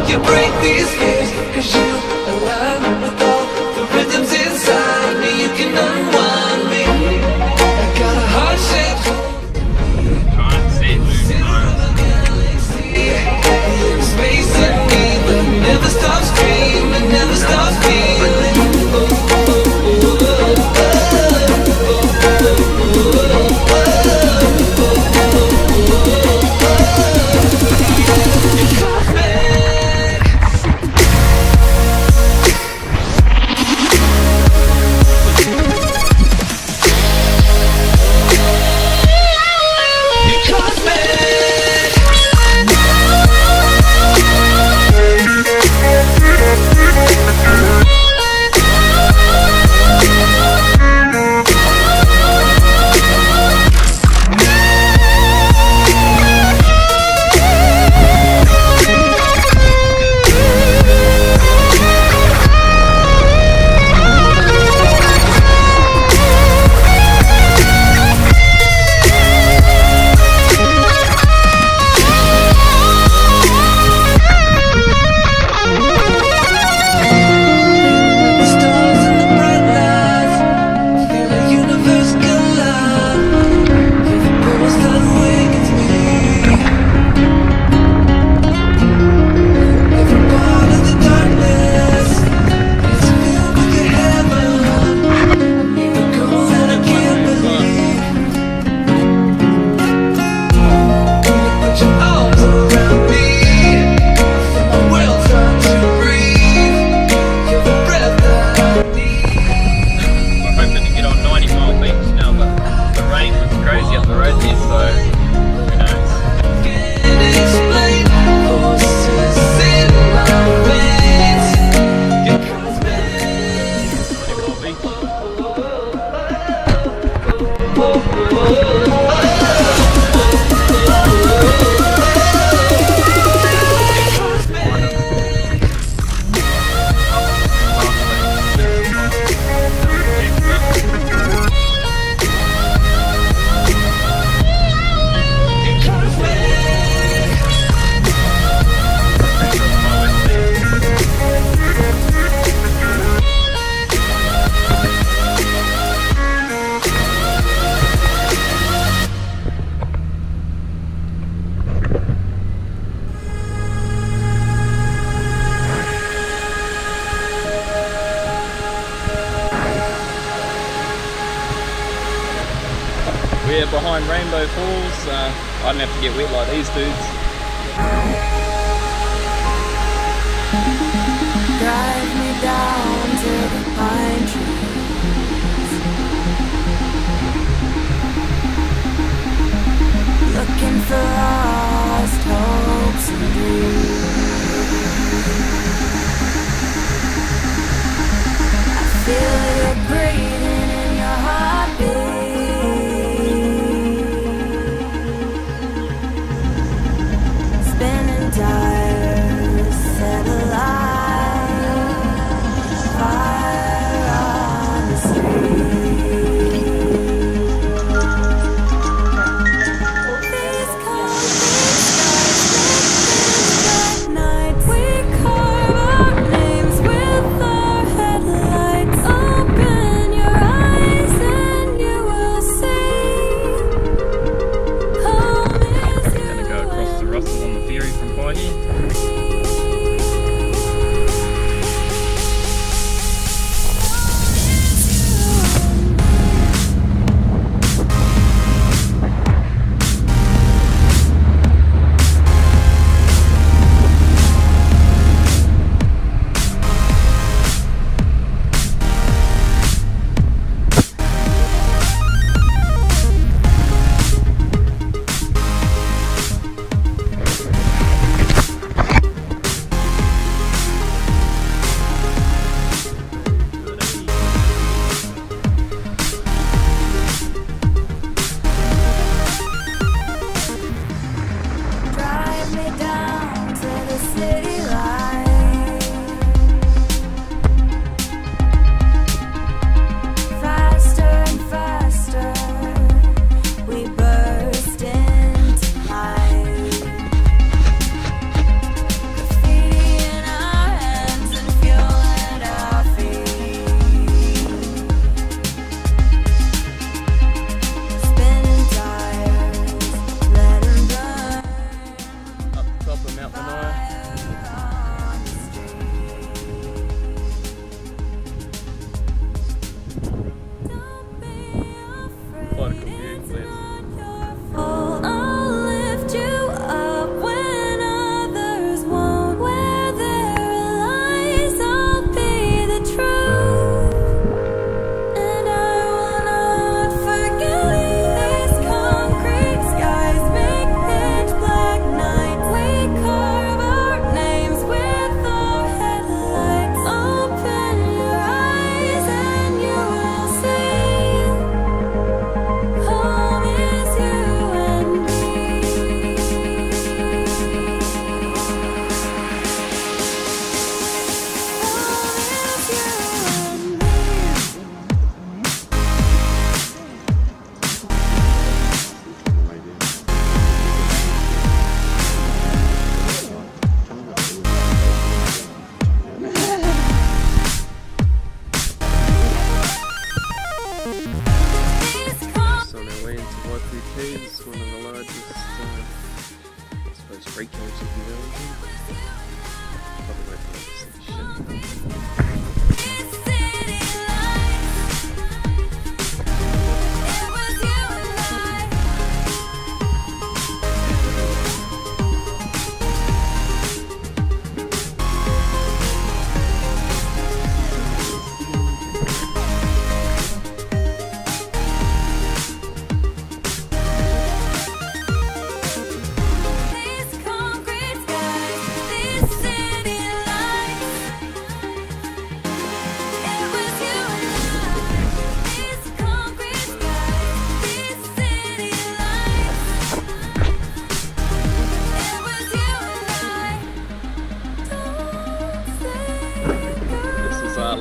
You break these fears, cause you align with all the rhythms inside me. You can unwind me. I got a heart-shaped space in me, but it never stops dreaming, never stops feeling. We're behind Rainbow Falls. I don't have to get wet like these dudes. Drive me down to the pine trees, looking for lost hopes and dreams. I feel you breathing in your heartbeat. Spinning tires, set alight, fire on the street. These cold skies, night we call.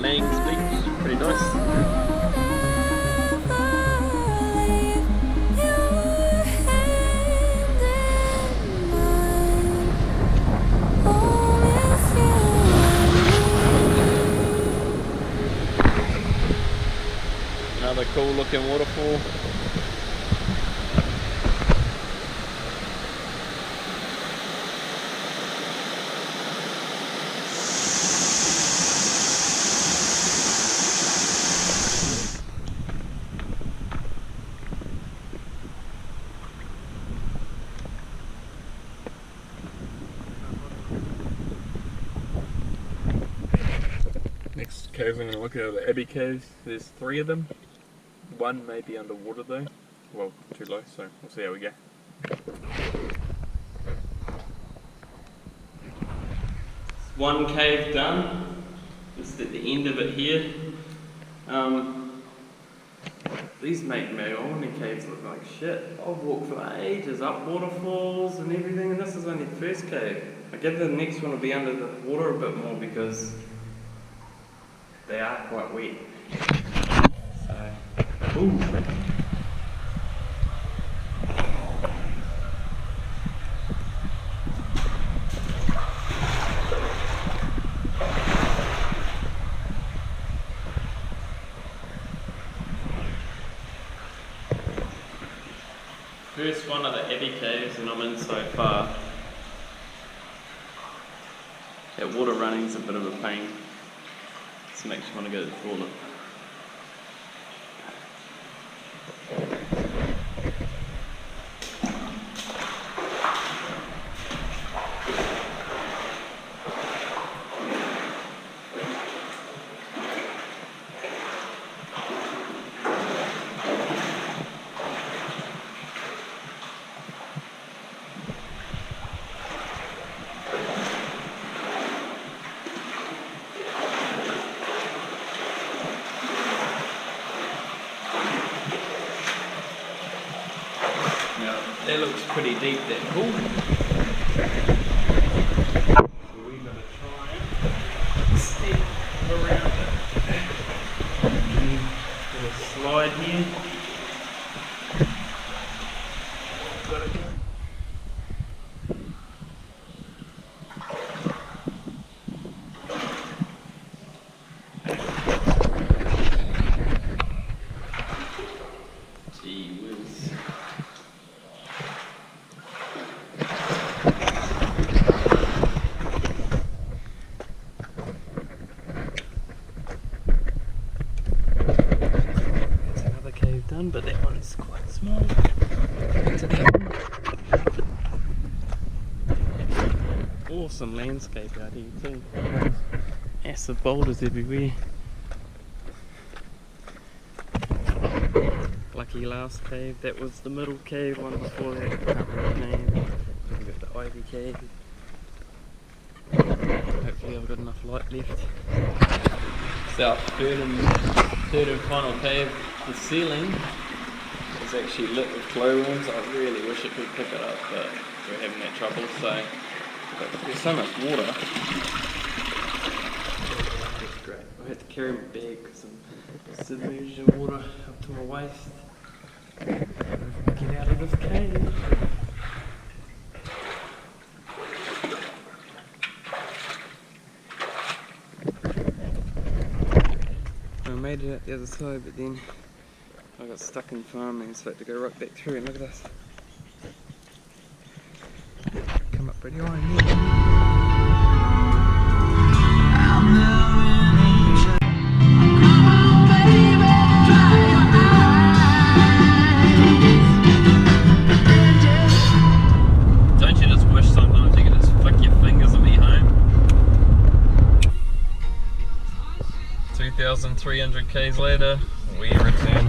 Lang's Beach, pretty nice. Another cool looking waterfall. Next cave I'm going to look at are the Abbey Caves. There's 3 of them. One may be underwater though. Well, too low, so we'll see how we go. One cave done. Just at the end of it here. These make Maori caves look like shit. I've walked for ages up waterfalls and everything, and this is only the first cave. I guess the next one will be under the water a bit more because they are quite wet. So, ooh. First one of the Abbey Caves, and I'm in so far. That water running's a bit of a pain. Just makes you want to go to the toilet. That looks pretty deep, that pool. So we're going to try and step around it. Do a slide here. Got it. Gee whiz. But that one's quite small. Awesome landscape out here too. Massive boulders everywhere. Lucky last cave, that was the middle cave, one before that, I can't remember the name. We've got the Ivy Cave. Hopefully I've got enough light left. So third and final cave, the ceiling is actually lit with glowworms. I really wish it could pick it up, but we're having that trouble, so but there's so much water. That's great. I had to carry my bag because I'm submerged in water up to my waist. Get out of this cave. I made it out the other side, but then I got stuck in farming, so I had to go right back through, and look at this. Come up pretty high here. Don't you just wish sometimes you could just flick your fingers and be home? 2,300 k's later, we return